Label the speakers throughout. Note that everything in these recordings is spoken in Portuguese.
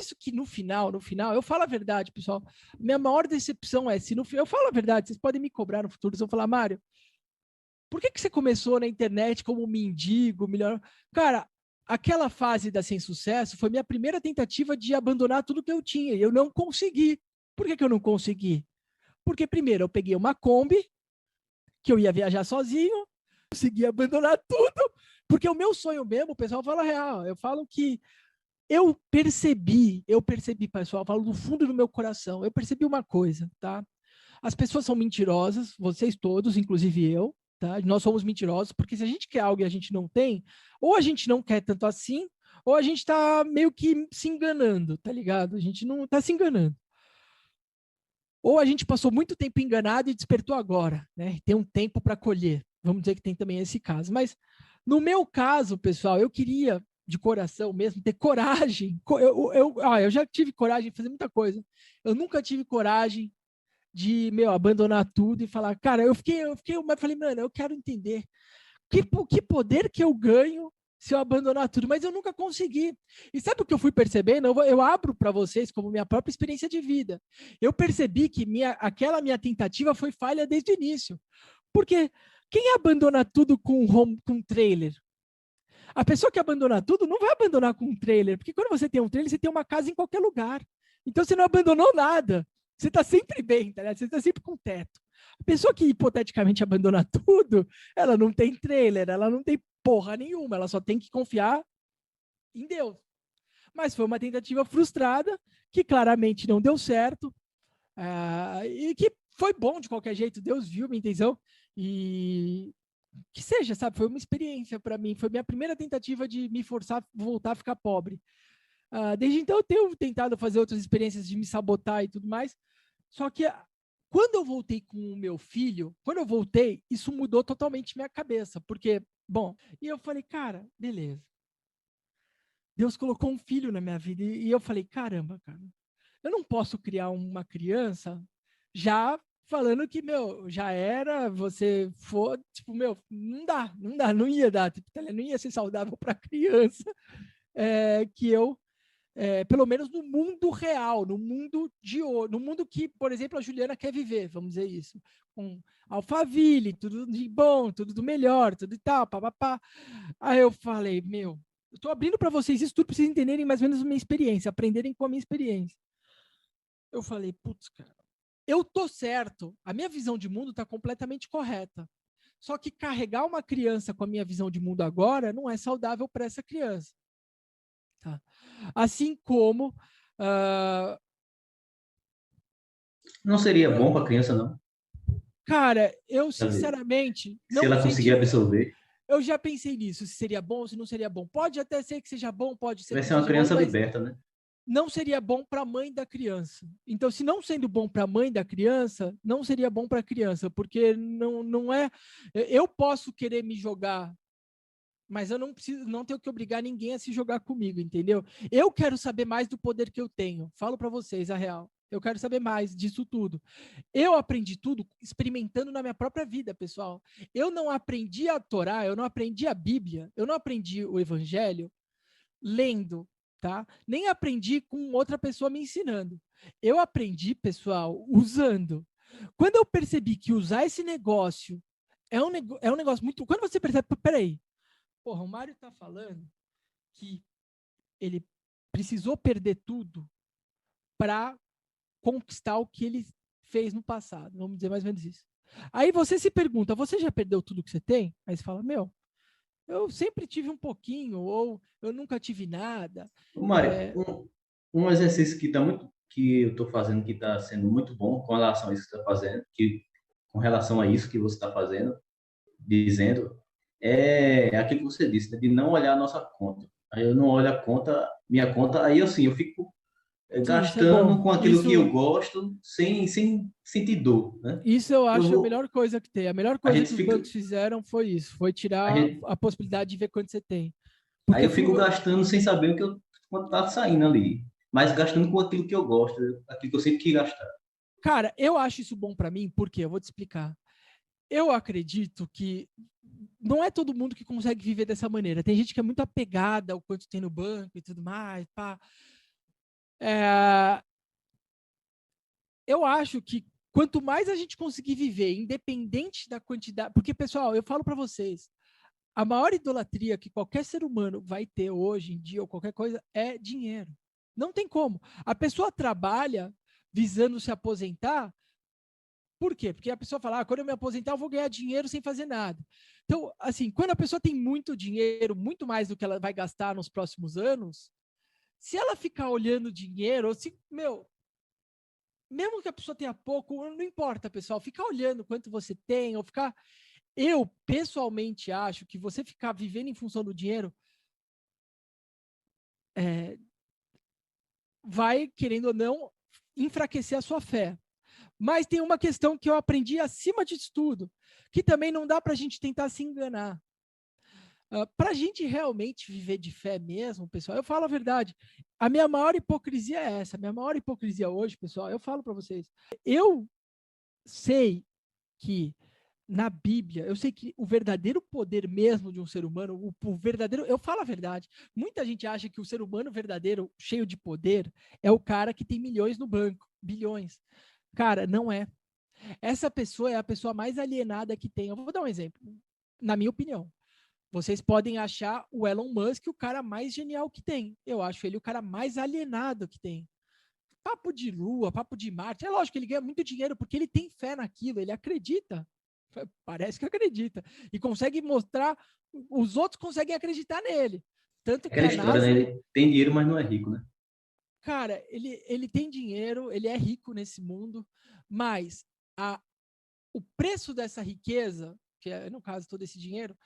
Speaker 1: isso que no final, eu falo a verdade, pessoal. Minha maior decepção é se no final, eu falo a verdade, vocês podem me cobrar no futuro, vocês vão falar, Mário, por que você começou na internet como mendigo, melhor? Cara, aquela fase da Sem Sucesso foi minha primeira tentativa de abandonar tudo que eu tinha e eu não consegui. Por que eu não consegui? Porque primeiro eu peguei uma Kombi, que eu ia viajar sozinho, consegui abandonar tudo, porque o meu sonho mesmo, o pessoal fala real, eu falo que pessoal, eu falo do fundo do meu coração, eu percebi uma coisa, tá? As pessoas são mentirosas, vocês todos, inclusive eu, tá? Nós somos mentirosos, porque se a gente quer algo e a gente não tem, ou a gente não quer tanto assim, ou a gente tá meio que se enganando, tá ligado? A gente não tá se enganando. Ou a gente passou muito tempo enganado e despertou agora, né? Tem um tempo para colher. Vamos dizer que tem também esse caso. Mas no meu caso, pessoal, eu queria de coração mesmo ter coragem. Eu já tive coragem de fazer muita coisa. Eu nunca tive coragem de, abandonar tudo e falar, cara, mas falei, mano, eu quero entender que poder que eu ganho se eu abandonar tudo, mas eu nunca consegui. E sabe o que eu fui percebendo? Eu abro para vocês como minha própria experiência de vida. Eu percebi que aquela minha tentativa foi falha desde o início. Porque quem abandona tudo com trailer? A pessoa que abandona tudo não vai abandonar com um trailer, porque quando você tem um trailer, você tem uma casa em qualquer lugar. Então você não abandonou nada. Você está sempre bem, tá ligado? Você está sempre com teto. A pessoa que hipoteticamente abandona tudo, ela não tem trailer, ela não tem porra nenhuma, ela só tem que confiar em Deus. Mas foi uma tentativa frustrada, que claramente não deu certo, e que foi bom de qualquer jeito, Deus viu minha intenção, e que seja, sabe? Foi uma experiência para mim, foi minha primeira tentativa de me forçar a voltar a ficar pobre. Desde então eu tenho tentado fazer outras experiências de me sabotar e tudo mais, só que quando eu voltei com o meu filho, isso mudou totalmente minha cabeça, porque, bom, e eu falei, cara, beleza. Deus colocou um filho na minha vida e eu falei, caramba, cara, eu não posso criar uma criança já falando que, já era, você for, tipo, não ia dar, tipo, não ia ser saudável para criança, que eu pelo menos no mundo real, no mundo no mundo que, por exemplo, a Juliana quer viver, vamos dizer isso, com Alphaville, tudo de bom, tudo do melhor, tudo e tal, papapá. Aí eu falei, eu tô abrindo para vocês isso tudo para vocês entenderem mais ou menos a minha experiência, aprenderem com a minha experiência. Eu falei, putz, cara, eu tô certo, a minha visão de mundo tá completamente correta. Só que carregar uma criança com a minha visão de mundo agora não é saudável para essa criança. Tá? Assim como.
Speaker 2: Não seria bom para a criança, não?
Speaker 1: Cara, eu sinceramente
Speaker 2: Se
Speaker 1: não
Speaker 2: ela
Speaker 1: sei
Speaker 2: conseguir
Speaker 1: te.
Speaker 2: absorver,
Speaker 1: Eu já pensei nisso, se seria bom, se não seria bom. Pode até ser que seja bom, pode ser
Speaker 2: vai
Speaker 1: que não
Speaker 2: ser uma
Speaker 1: seja bom,
Speaker 2: criança
Speaker 1: mas
Speaker 2: liberta, né?
Speaker 1: não seria bom para a mãe da criança. Então, se não sendo bom para a mãe da criança, não seria bom para a criança, porque não é. Eu posso querer me jogar, mas eu não tenho que obrigar ninguém a se jogar comigo, entendeu? Eu quero saber mais do poder que eu tenho. Falo para vocês a real. Eu quero saber mais disso tudo. Eu aprendi tudo experimentando na minha própria vida, pessoal. Eu não aprendi a Torá, eu não aprendi a Bíblia, eu não aprendi o Evangelho lendo, tá? Nem aprendi com outra pessoa me ensinando. Eu aprendi, pessoal, usando. Quando eu percebi que usar esse negócio é um negócio muito. Quando você percebe, peraí, porra, o Mário tá falando que ele precisou perder tudo para conquistar o que ele fez no passado. Vamos dizer mais ou menos isso. Aí você se pergunta, você já perdeu tudo que você tem? Aí você fala, eu sempre tive um pouquinho, ou eu nunca tive nada.
Speaker 2: Mário, um exercício que eu estou fazendo que está sendo muito bom com relação a isso que você está fazendo, com relação a isso que você está fazendo, dizendo, é aquilo que você disse, né, de não olhar a nossa conta. Aí eu não olho a conta, minha conta, aí assim, eu fico
Speaker 1: Sim, isso é bom.
Speaker 2: gastando com aquilo que eu gosto sem sentir dor, né?
Speaker 1: Isso eu
Speaker 2: Eu
Speaker 1: acho a
Speaker 2: vou,
Speaker 1: melhor coisa que tem. A melhor
Speaker 2: a
Speaker 1: coisa
Speaker 2: gente
Speaker 1: que os
Speaker 2: fica,
Speaker 1: bancos fizeram foi isso, foi
Speaker 2: a
Speaker 1: tirar
Speaker 2: gente,
Speaker 1: a possibilidade de ver quanto você tem.
Speaker 2: aí
Speaker 1: Porque,
Speaker 2: eu fico gastando sem saber quanto tá saindo ali, mas gastando com aquilo que eu gosto, aquilo que eu sempre quis gastar.
Speaker 1: cara, eu acho isso bom para mim, porque eu vou te explicar. Eu acredito que não é todo mundo que consegue viver dessa maneira. Tem gente que é muito apegada ao quanto tem no banco e tudo mais, pá. Eu acho que quanto mais a gente conseguir viver, independente da quantidade... Porque, pessoal, eu falo para vocês, a maior idolatria que qualquer ser humano vai ter hoje em dia, ou qualquer coisa, é dinheiro. Não tem como. A pessoa trabalha visando se aposentar. Por quê? Porque a pessoa fala, quando eu me aposentar, eu vou ganhar dinheiro sem fazer nada. Então, assim, quando a pessoa tem muito dinheiro, muito mais do que ela vai gastar nos próximos anos, se ela ficar olhando dinheiro, ou se, mesmo que a pessoa tenha pouco, não importa, pessoal, ficar olhando quanto você tem, ou ficar... Eu, pessoalmente, acho que você ficar vivendo em função do dinheiro vai, querendo ou não, enfraquecer a sua fé. Mas tem uma questão que eu aprendi acima de tudo, que também não dá para a gente tentar se enganar. Para a gente realmente viver de fé mesmo, pessoal, eu falo a verdade. A minha maior hipocrisia é essa. A minha maior hipocrisia hoje, pessoal, eu falo para vocês. Eu sei que na Bíblia, eu sei que o verdadeiro poder mesmo de um ser humano, o verdadeiro, eu falo a verdade. Muita gente acha que o ser humano verdadeiro, cheio de poder, é o cara que tem milhões no banco, bilhões. Cara, não é. Essa pessoa é a pessoa mais alienada que tem. Eu vou dar um exemplo. Na minha opinião, vocês podem achar o Elon Musk o cara mais genial que tem. Eu acho ele o cara mais alienado que tem. Papo de Lua, papo de Marte. É lógico que ele ganha muito dinheiro porque ele tem fé naquilo, ele acredita. Parece que acredita. E consegue mostrar, os outros conseguem acreditar nele. Tanto que
Speaker 2: Aquela
Speaker 1: a
Speaker 2: história, né?
Speaker 1: NASA,
Speaker 2: Ele tem dinheiro, mas não é rico, né?
Speaker 1: cara, ele tem dinheiro, ele é rico nesse mundo, mas o preço dessa riqueza, que é, no caso, todo esse dinheiro,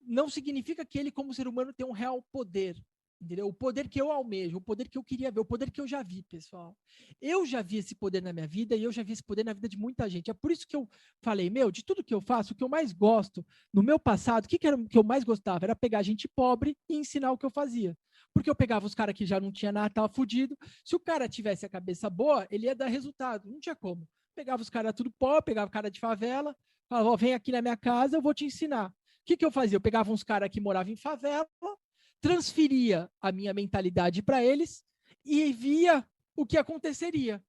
Speaker 1: não significa que ele, como ser humano, tem um real poder. Entendeu? O poder que eu almejo, o poder que eu queria ver, o poder que eu já vi, pessoal. Eu já vi esse poder na minha vida e eu já vi esse poder na vida de muita gente. É por isso que eu falei, de tudo que eu faço, o que eu mais gosto, no meu passado, o que era o que eu mais gostava? Era pegar gente pobre e ensinar o que eu fazia. Porque eu pegava os caras que já não tinha nada, tava fudido. Se o cara tivesse a cabeça boa, ele ia dar resultado. Não tinha como. Pegava os caras tudo pobre, pegava cara de favela, falava, vem aqui na minha casa, eu vou te ensinar. O que eu fazia? Eu pegava uns caras que moravam em favela, transferia a minha mentalidade para eles e via o que aconteceria.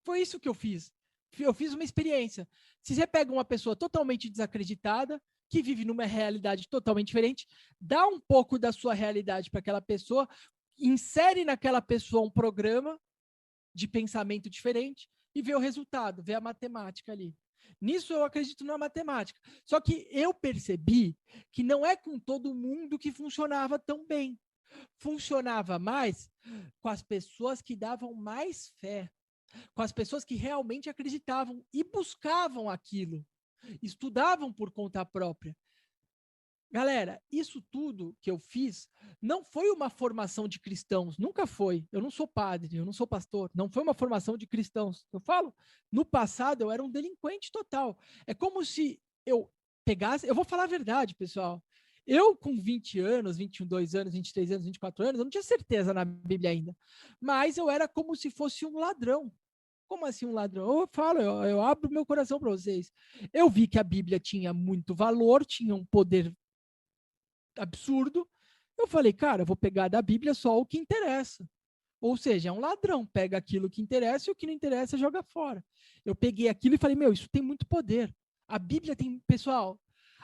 Speaker 1: Foi isso que eu fiz. Eu fiz uma experiência. Se você pega uma pessoa totalmente desacreditada, que vive numa realidade totalmente diferente, dá um pouco da sua realidade para aquela pessoa, insere naquela pessoa um programa de pensamento diferente e vê o resultado, vê a matemática ali. Nisso eu acredito na matemática. Só que eu percebi que não é com todo mundo que funcionava tão bem. Funcionava mais com as pessoas que davam mais fé, com as pessoas que realmente acreditavam e buscavam aquilo, estudavam por conta própria. Galera, isso tudo que eu fiz não foi uma formação de cristãos, nunca foi. Eu não sou padre, eu não sou pastor, não foi uma formação de cristãos. Eu falo, no passado eu era um delinquente total. É como se eu pegasse, eu vou falar a verdade, pessoal. Eu com 20 anos, 22 anos, 23 anos, 24 anos, eu não tinha certeza na Bíblia ainda. Mas eu era como se fosse um ladrão. Como assim um ladrão? Eu falo, eu abro meu coração para vocês. Eu vi que a Bíblia tinha muito valor, tinha um poder absurdo. Eu falei, cara, eu vou pegar da Bíblia só o que interessa. Ou seja, é um ladrão, pega aquilo que interessa e o que não interessa joga fora. Eu peguei aquilo e falei, isso tem muito poder. A Bíblia tem, pessoal,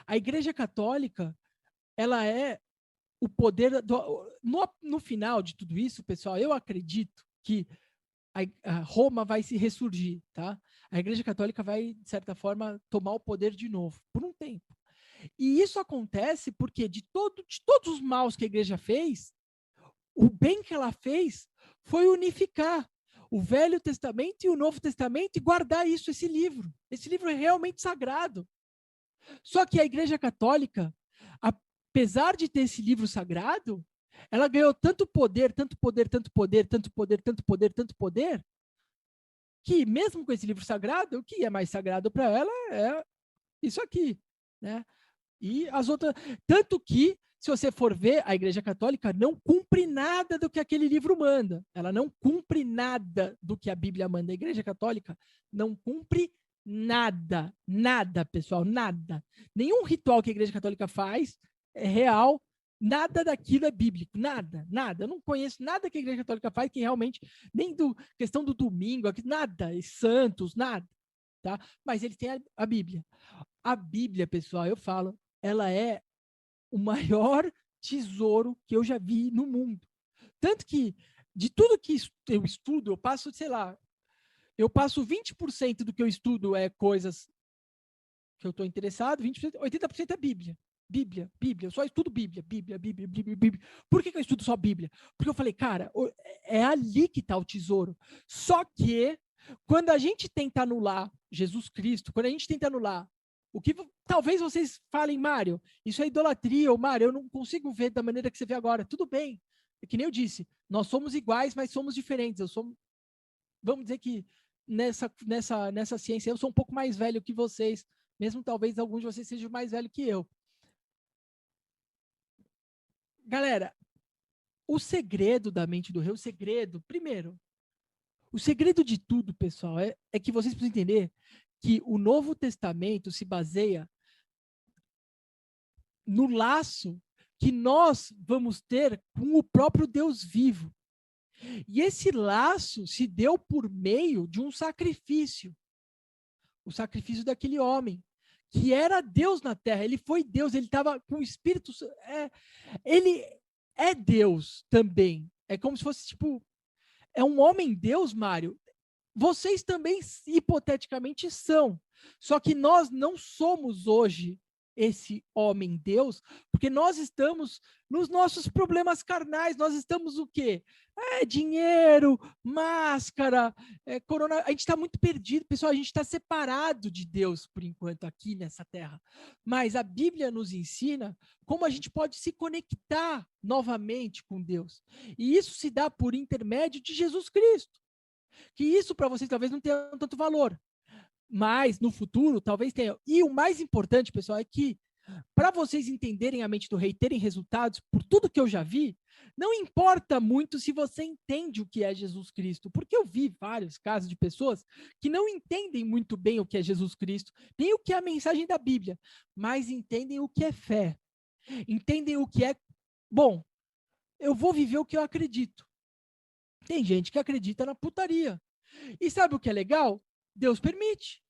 Speaker 1: a Igreja Católica, ela é o poder no final de tudo isso, pessoal, eu acredito que a Roma vai se ressurgir, tá? A Igreja Católica vai, de certa forma, tomar o poder de novo, por um tempo. E isso acontece porque de todos os maus que a igreja fez, o bem que ela fez foi unificar o Velho Testamento e o Novo Testamento e guardar isso, esse livro. Esse livro é realmente sagrado. Só que a Igreja Católica, apesar de ter esse livro sagrado, ela ganhou tanto poder, tanto poder, tanto poder, tanto poder, tanto poder, tanto poder, que mesmo com esse livro sagrado, o que é mais sagrado para ela é isso aqui, né? E as outras. Tanto que, se você for ver, a Igreja Católica não cumpre nada do que aquele livro manda. Ela não cumpre nada do que a Bíblia manda. A Igreja Católica não cumpre nada. Nada, pessoal, nada. Nenhum ritual que a Igreja Católica faz é real. Nada daquilo é bíblico, nada. Eu não conheço nada que a Igreja Católica faz que realmente, nem questão do domingo, nada, e santos, nada, tá? Mas eles têm a Bíblia. A Bíblia, pessoal, eu falo, ela é o maior tesouro que eu já vi no mundo. Tanto que, de tudo que eu estudo, eu passo, sei lá, eu passo 20% do que eu estudo é coisas que eu estou interessado, 20%, 80% é Bíblia. Bíblia. Eu só estudo Bíblia. Por que eu estudo só Bíblia? Porque eu falei, cara, é ali que está o tesouro. Só que, quando a gente tenta anular Jesus Cristo, quando a gente tenta anular o que talvez vocês falem, Mário, isso é idolatria, ou Mário, eu não consigo ver da maneira que você vê agora. Tudo bem. É que nem eu disse, nós somos iguais, mas somos diferentes. Vamos dizer que nessa ciência eu sou um pouco mais velho que vocês, mesmo talvez alguns de vocês sejam mais velho que eu. Galera, o segredo da mente do rei, primeiro, o segredo de tudo, pessoal, é que vocês precisam entender que o Novo Testamento se baseia no laço que nós vamos ter com o próprio Deus vivo. E esse laço se deu por meio de um sacrifício. O sacrifício daquele homem, que era Deus na terra. Ele foi Deus, ele estava com o Espírito. Ele é Deus também. É como se fosse, tipo, é um homem Deus, Mário. Vocês também, hipoteticamente, são. Só que nós não somos hoje esse homem Deus, porque nós estamos nos nossos problemas carnais, nós estamos o quê? Dinheiro, máscara, corona. A gente está muito perdido, pessoal, a gente está separado de Deus por enquanto aqui nessa terra. Mas a Bíblia nos ensina como a gente pode se conectar novamente com Deus. E isso se dá por intermédio de Jesus Cristo. Que isso para vocês talvez não tenha tanto valor, mas no futuro talvez tenha. E o mais importante, pessoal, é que para vocês entenderem a mente do rei, terem resultados, por tudo que eu já vi, não importa muito se você entende o que é Jesus Cristo, porque eu vi vários casos de pessoas que não entendem muito bem o que é Jesus Cristo, nem o que é a mensagem da Bíblia, mas entendem o que é fé, entendem o que é, bom, eu vou viver o que eu acredito. Tem gente que acredita na putaria. E sabe o que é legal? Deus permite.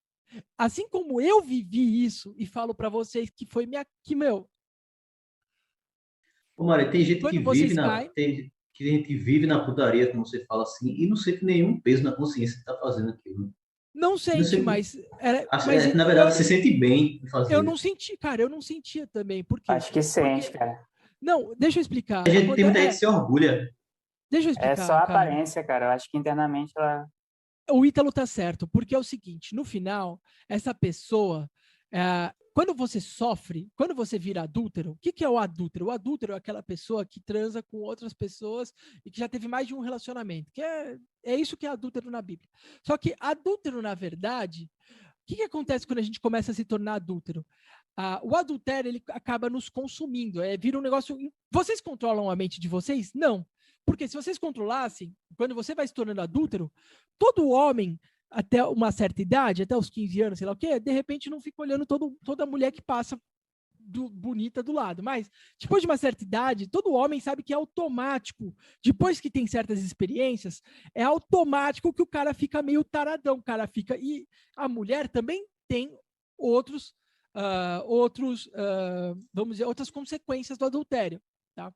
Speaker 1: Assim como eu vivi isso e falo para vocês que foi meu.
Speaker 2: Ô, Mário, tem gente que
Speaker 1: Quando
Speaker 2: vive
Speaker 1: vocês
Speaker 2: na,
Speaker 1: caem,
Speaker 2: tem, que gente que vive na putaria, como você fala assim, e não sente nenhum peso na consciência de estar fazendo aquilo.
Speaker 1: não
Speaker 2: Não
Speaker 1: sente,
Speaker 2: sei, na verdade, se sente bem em
Speaker 1: eu
Speaker 2: fazer.
Speaker 1: não senti, cara, eu não sentia também. Por quê?
Speaker 3: Acho que sente,
Speaker 1: Porque,
Speaker 3: cara.
Speaker 1: não, deixa eu explicar.
Speaker 2: A gente tem muita gente que se orgulha.
Speaker 1: Deixa eu
Speaker 3: É só
Speaker 1: explicar,
Speaker 3: a
Speaker 1: cara.
Speaker 3: aparência, cara. Eu acho que internamente ela.
Speaker 1: O Ítalo tá certo, porque é o seguinte, no final, essa pessoa, quando você sofre, quando você vira adúltero, o que é o adúltero? O adúltero é aquela pessoa que transa com outras pessoas e que já teve mais de um relacionamento, que é isso que é adúltero na Bíblia. Só que adúltero, na verdade, o que acontece quando a gente começa a se tornar adúltero? O adultério, ele acaba nos consumindo, vira um negócio... Vocês controlam a mente de vocês? Não. Porque se vocês controlassem, quando você vai se tornando adúltero, todo homem, até uma certa idade, até os 15 anos, sei lá o quê, de repente não fica olhando toda mulher que passa bonita do lado. Mas, depois de uma certa idade, todo homem sabe que é automático. Depois que tem certas experiências, é automático que o cara fica meio taradão. O cara fica... E a mulher também tem vamos dizer, outras consequências do adultério. Tá?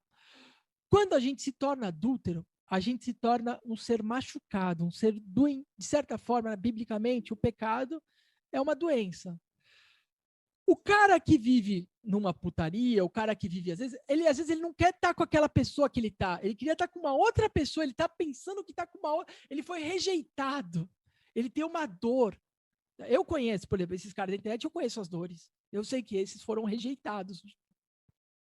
Speaker 1: Quando a gente se torna adúltero, a gente se torna um ser machucado, um ser doente. De certa forma, biblicamente, o pecado é uma doença. O cara que vive numa putaria, o cara que vive, às vezes ele não quer estar com aquela pessoa que ele tá. Ele queria estar com uma outra pessoa, ele tá pensando que tá com uma outra. Ele foi rejeitado. Ele tem uma dor. Eu conheço, por exemplo, esses caras da internet, eu conheço as dores. Eu sei que esses foram rejeitados,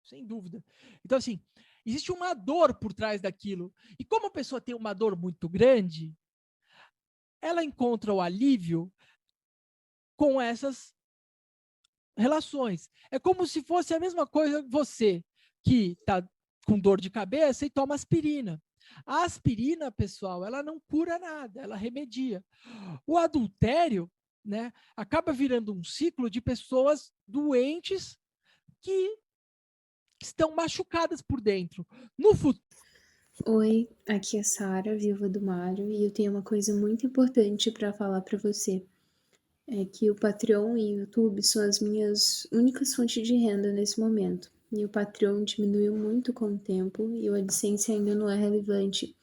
Speaker 1: sem dúvida. Então, assim, existe uma dor por trás daquilo. E como a pessoa tem uma dor muito grande, ela encontra o alívio com essas relações. É como se fosse a mesma coisa você que está com dor de cabeça e toma aspirina. A aspirina, pessoal, ela não cura nada, ela remedia. O adultério, né, acaba virando um ciclo de pessoas doentes que que estão machucadas por dentro. No futuro.
Speaker 4: Oi, aqui é Sara, viúva do Mário, e eu tenho uma coisa muito importante para falar para você. É que o Patreon e o YouTube são as minhas únicas fontes de renda nesse momento. E o Patreon diminuiu muito com o tempo e o AdSense ainda não é relevante.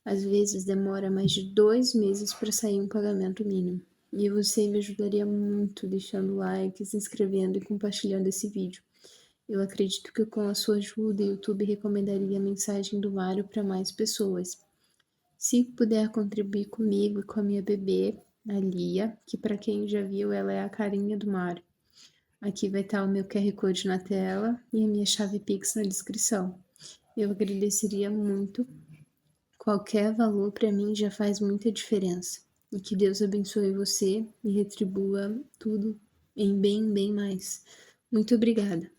Speaker 4: Às vezes demora mais de 2 meses para sair um pagamento mínimo. E você me ajudaria muito deixando like, se inscrevendo e compartilhando esse vídeo. Eu acredito que com a sua ajuda, o YouTube recomendaria a mensagem do Mário para mais pessoas. Se puder contribuir comigo e com a minha bebê, a Lia, que para quem já viu, ela é a carinha do Mário. Aqui vai estar o meu QR Code na tela e a minha chave Pix na descrição. Eu agradeceria muito. Qualquer valor para mim já faz muita diferença. E que Deus abençoe você e retribua tudo em bem mais. Muito obrigada.